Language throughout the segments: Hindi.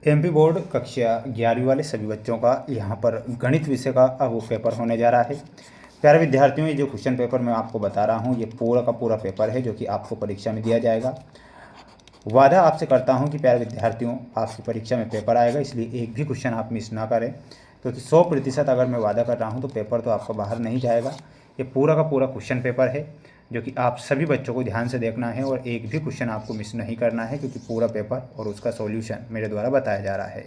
एमपी बोर्ड कक्षा 11वीं वाले सभी बच्चों का यहाँ पर गणित विषय का अब वो पेपर होने जा रहा है। प्यारे विद्यार्थियों, ये जो क्वेश्चन पेपर मैं आपको बता रहा हूँ ये पूरा का पूरा पेपर है जो कि आपको परीक्षा में दिया जाएगा। वादा आपसे करता हूँ कि प्यारे विद्यार्थियों, आपकी परीक्षा में पेपर आएगा, इसलिए एक भी क्वेश्चन आप मिस ना करें, क्योंकि 100% अगर मैं वादा कर रहा हूँ तो पेपर तो आपका बाहर नहीं जाएगा। ये पूरा का पूरा क्वेश्चन पेपर है जो कि आप सभी बच्चों को ध्यान से देखना है और एक भी क्वेश्चन आपको मिस नहीं करना है, क्योंकि पूरा पेपर और उसका सॉल्यूशन मेरे द्वारा बताया जा रहा है।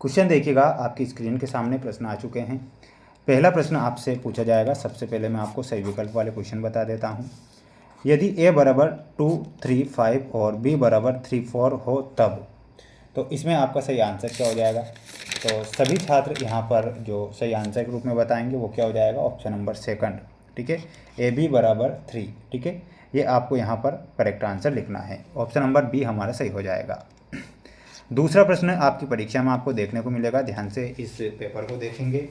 क्वेश्चन देखिएगा, आपकी स्क्रीन के सामने प्रश्न आ चुके हैं। पहला प्रश्न आपसे पूछा जाएगा। सबसे पहले मैं आपको सही विकल्प वाले क्वेश्चन बता देता हूँ। यदि a बराबर 2, 3, 5 और b बराबर 3, 4 हो तब, तो इसमें आपका सही आंसर क्या हो जाएगा? तो सभी छात्र यहाँ पर जो सही आंसर के रूप में बताएंगे वो क्या हो जाएगा? Option number second. ठीक है, ए बी बराबर 3। ठीक है, ये आपको यहाँ पर करेक्ट आंसर लिखना है। ऑप्शन नंबर बी हमारा सही हो जाएगा। दूसरा प्रश्न आपकी परीक्षा में आपको देखने को मिलेगा। ध्यान से इस पेपर को देखेंगे।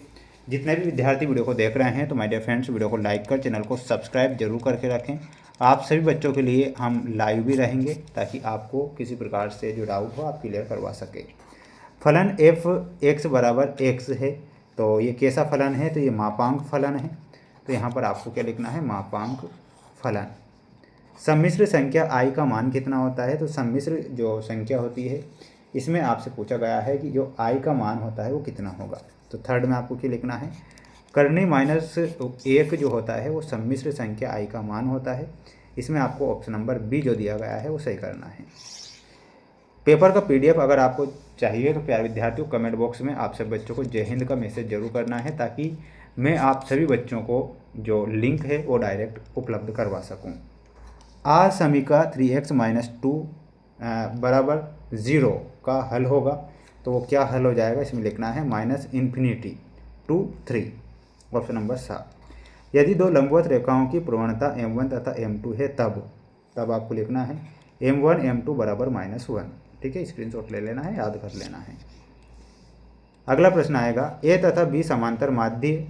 जितने भी विद्यार्थी वीडियो को देख रहे हैं तो माय डियर फ्रेंड्स, वीडियो को लाइक कर चैनल को सब्सक्राइब जरूर करके रखें। आप सभी बच्चों के लिए हम लाइव भी रहेंगे ताकि आपको किसी प्रकार से जो डाउट हो आप क्लियर करवा सके। फलन एफ एक्स बराबर एक्स है, तो ये कैसा फलन है? तो ये मापांक फलन है। तो यहाँ पर आपको क्या लिखना है? मापांक फलन। सम्मिश्र संख्या i का मान कितना होता है? तो सम्मिश्र जो संख्या होती है इसमें आपसे पूछा गया है कि जो i का मान होता है वो कितना होगा। तो थर्ड में आपको क्या लिखना है? करनी -1 जो होता है वो सम्मिश्र संख्या i का मान होता है। इसमें आपको ऑप्शन नंबर बी जो दिया गया है वो सही करना है। पेपर का PDF अगर आपको चाहिए तो प्यारे विद्यार्थियों, कमेंट बॉक्स में आप सब बच्चों को जय हिंद का मैसेज जरूर करना है ताकि मैं आप सभी बच्चों को जो लिंक है वो डायरेक्ट उपलब्ध करवा सकूँ। आ समीका 3x - 2 बराबर 0 का हल होगा, तो वो क्या हल हो जाएगा? इसमें लिखना है -∞ to 3। Option number 7। यदि दो लंबवत रेखाओं की प्रवणता m1 तथा m2 है तब आपको लिखना है m1 m2 बराबर -1। ठीक है, स्क्रीनशॉट ले लेना है, याद कर लेना है। अगला प्रश्न आएगा, a तथा b समांतर माध्य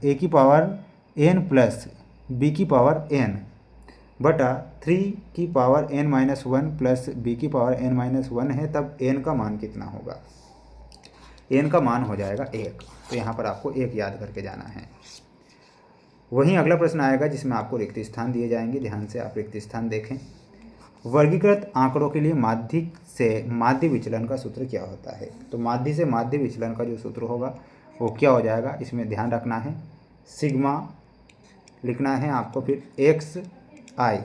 a की पावर n प्लस b की पावर n बटा 3 की पावर n-1 प्लस b की पावर n-1 है, तब n का मान कितना होगा? n का मान हो जाएगा 1। तो यहाँ पर आपको 1 याद करके जाना है। वहीं अगला प्रश्न आएगा जिसमें आपको रिक्त स्थान दिए जाएंगे। ध्यान से आप रिक्त स्थान देखें। वर्गीकृत आंकड़ों के लिए माध्य से माध्य विचलन का सूत्र क्या होता है? तो माध्य से माध्य विचलन का जो सूत्र होगा वो क्या हो जाएगा? इसमें ध्यान रखना है, सिग्मा लिखना है आपको, फिर xi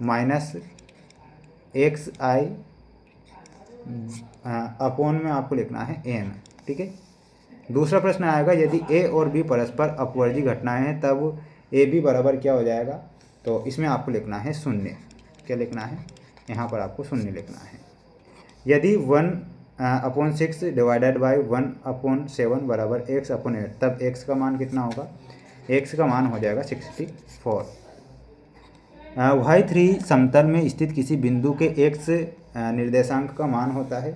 माइनस xi अपॉन में आपको लिखना है n। ठीक है। दूसरा प्रश्न आएगा, यदि a और b परस्पर अपवर्जी घटनाएं हैं तब ab बराबर क्या हो जाएगा? तो इसमें आपको लिखना है 0। क्या लिखना है? यहाँ पर आपको 0 लिखना है। यदि 1/6 डिवाइडेड बाई 1/7 बराबर x/8 तब x का मान कितना होगा? x का मान हो जाएगा 64। y3 समतल में स्थित किसी बिंदु के x निर्देशांक का मान होता है,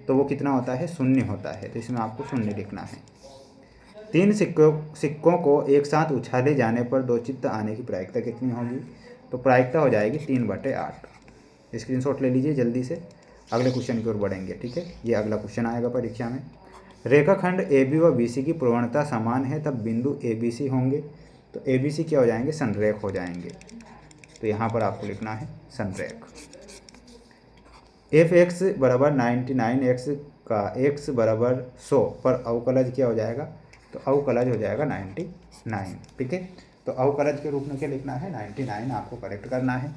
तो वो कितना होता है? 0 होता है। तो इसमें आपको 0 लिखना है। 3 सिक्कों को एक साथ उछाले जाने पर दो चित्त आने की प्रायिकता कितनी होगी? तो प्रायिकता हो जाएगी 3/8। स्क्रीनशॉट ले लीजिए जल्दी से, अगले क्वेश्चन की ओर बढ़ेंगे। ठीक है, ये अगला क्वेश्चन आएगा परीक्षा में। रेखाखंड AB व BC की प्रवणता समान है तब बिंदु ABC होंगे, तो ABC क्या हो जाएंगे? संरेख हो जाएंगे। तो यहाँ पर आपको लिखना है संरेख। fx बराबर 99x का x बराबर 100 पर अवकलज क्या हो जाएगा? तो अवकलज हो जाएगा 99। ठीक है, तो अवकलज के रूप में क्या लिखना है? 99 आपको करेक्ट करना है।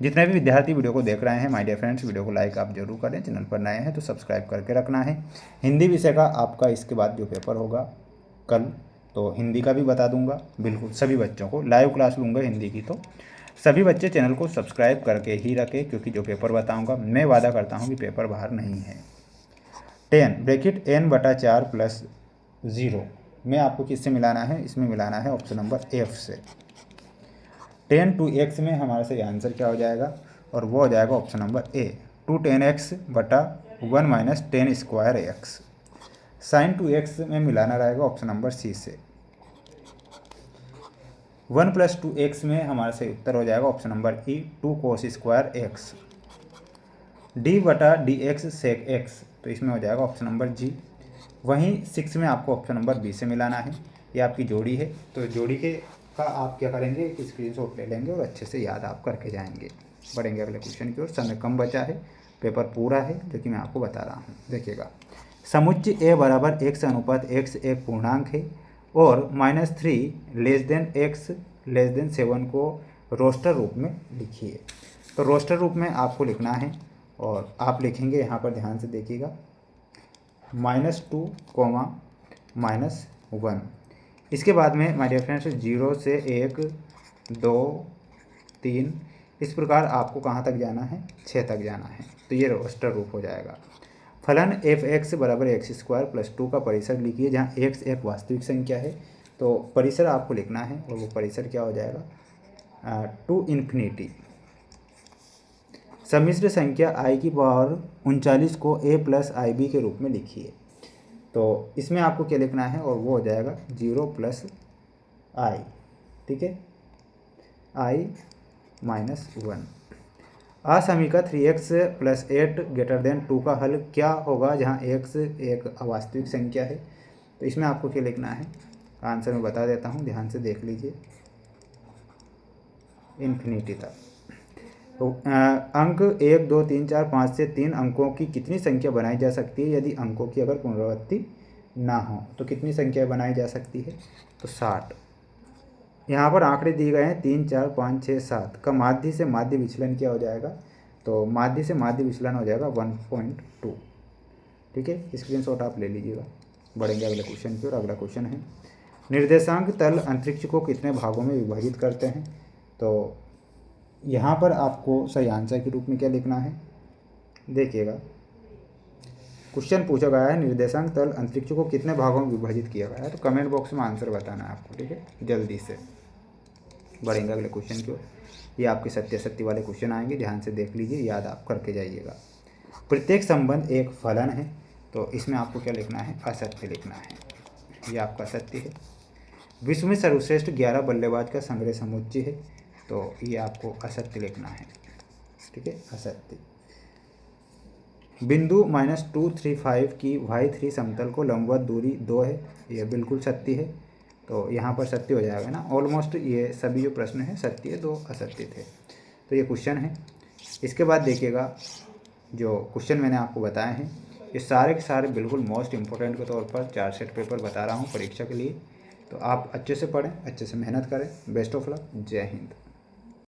जितने भी विद्यार्थी वीडियो को देख रहे हैं माय डियर फ्रेंड्स, वीडियो को लाइक आप जरूर करें। चैनल पर नए हैं तो सब्सक्राइब करके रखना है। हिंदी विषय का आपका इसके बाद जो पेपर होगा कल, तो हिंदी का भी बता दूंगा। बिल्कुल सभी बच्चों को लाइव क्लास लूँगा हिंदी की, तो सभी बच्चे चैनल को सब्सक्राइब करके ही रखें, क्योंकि जो पेपर बताऊंगा मैं वादा करता हूं कि पेपर बाहर नहीं है। 10 ब्रैकेट n/4 प्लस 0 में आपको किससे मिलाना है? इसमें मिलाना है ऑप्शन नंबर F से। 10 to x में हमारा सही आंसर क्या हो जाएगा? और वो हो जाएगा ऑप्शन नंबर A 210x बटा 1 minus 10 square x। Sign 2x में मिलाना रहेगा ऑप्शन नंबर C से। 1 + 2x में हमारा सही उत्तर हो जाएगा option number E 2 cos² x। d/dx sec x, तो इसमें हो जाएगा ऑप्शन नंबर जी। वहीं 6 में आपको ऑप्शन नंबर बी से मिलाना है। ये आपकी जोड़ी है, तो जोड़ी के का आप क्या करेंगे कि स्क्रीनशॉट ले लेंगे और अच्छे से याद आप करके जाएंगे। बढ़ेंगे अगले क्वेश्चन की ओर। समय कम बचा है, पेपर पूरा है, जो कि मैं आपको बता रहा हूँ। देखिएगा, समुच्चय a बराबर x अनुपात x एक पूर्णांक है और -3 less than x less than 7 को रोस्टर रूप में लिखिए। तो रोस्टर रूप में आपको लिखना है और आप लिखेंगे यहाँ पर, ध्यान से देखिएगा, -2, -1। इसके बाद में माय डियर फ्रेंड्स 0 से 1, 2, 3, इस प्रकार आपको कहाँ तक जाना है, 6 तक जाना है। तो ये रोस्टर रूप हो जाएगा। फलन f(x) बराबर x² + 2 का परिसर लिखिए, जहाँ x एक वास्तविक संख्या है। तो परिसर आपको लिखना है और वो परिसर क्या हो जाएगा, टू इन्फिनिटी। सम्मिश्र संख्या i की पावर 39 को a + ib के रूप में लिखिए। तो इसमें आपको क्या लिखना है, और वो हो जाएगा 0 + i, ठीक है, i - 1। असमीका 3x + 8 > 2 का हल क्या होगा, जहाँ x एक अवास्तविक संख्या है। तो इसमें आपको क्या लिखना है, आंसर मैं बता देता हूँ, ध्यान से देख लीजिए, इन्फिनिटी तक। तो अंक 1, 2, 3, 4, 5 से 3 अंकों की कितनी संख्या बनाई जा सकती है यदि अंकों की अगर पुनरावृत्ति ना हो। तो कितनी संख्या बनाई जा सकती है, तो 60। यहाँ पर आंकड़े दिए गए हैं 3, 4, 5, 6, 7 का माध्य से माध्य विचलन क्या हो जाएगा, तो माध्य से माध्य विचलन हो जाएगा 1.2, ठीक है। स्क्रीनशॉट आप ले लीजिएगा। बढ़ेंगे अगले क्वेश्चन की ओर। अगला क्वेश्चन है, निर्देशांक तल अंतरिक्ष को कितने भागों में विभाजित करते हैं। तो यहाँ पर आपको सही आंसर के रूप में क्या लिखना है, देखिएगा, क्वेश्चन पूछा गया है निर्देशांक तल अंतरिक्ष को कितने भागों में विभाजित किया गया है। तो कमेंट बॉक्स में आंसर बताना है आपको, ठीक है, जल्दी से। बढ़ेंगे अगले क्वेश्चन की ओर। ये आपके सत्य वाले क्वेश्चन आएंगे, ध्यान से देख लीजिए, याद आप करके जाइएगा। प्रत्येक संबंध एक फलन है, तो इसमें आपको क्या लिखना है, असत्य लिखना है। ये आपका सत्य है। विश्व में सर्वश्रेष्ठ 11 बल्लेबाज का संग्रह समुच्चय है, तो ये आपको असत्य लिखना है, ठीक है, असत्य। बिंदु -235 की y3 समतल को लंबवत दूरी 2 है, ये बिल्कुल सत्य है। तो यहाँ पर सत्य हो जाएगा ना, ऑलमोस्ट ये सभी जो प्रश्न है सत्य है, 2 असत्य थे। तो ये क्वेश्चन है। इसके बाद देखिएगा, जो क्वेश्चन मैंने आपको बताए हैं ये सारे के सारे बिल्कुल मोस्ट इम्पोर्टेंट के तौर पर 4 सेट पेपर बता रहा हूँ परीक्षा के लिए। तो आप अच्छे से पढ़ें, अच्छे से मेहनत करें। बेस्ट ऑफ लक, जय हिंद।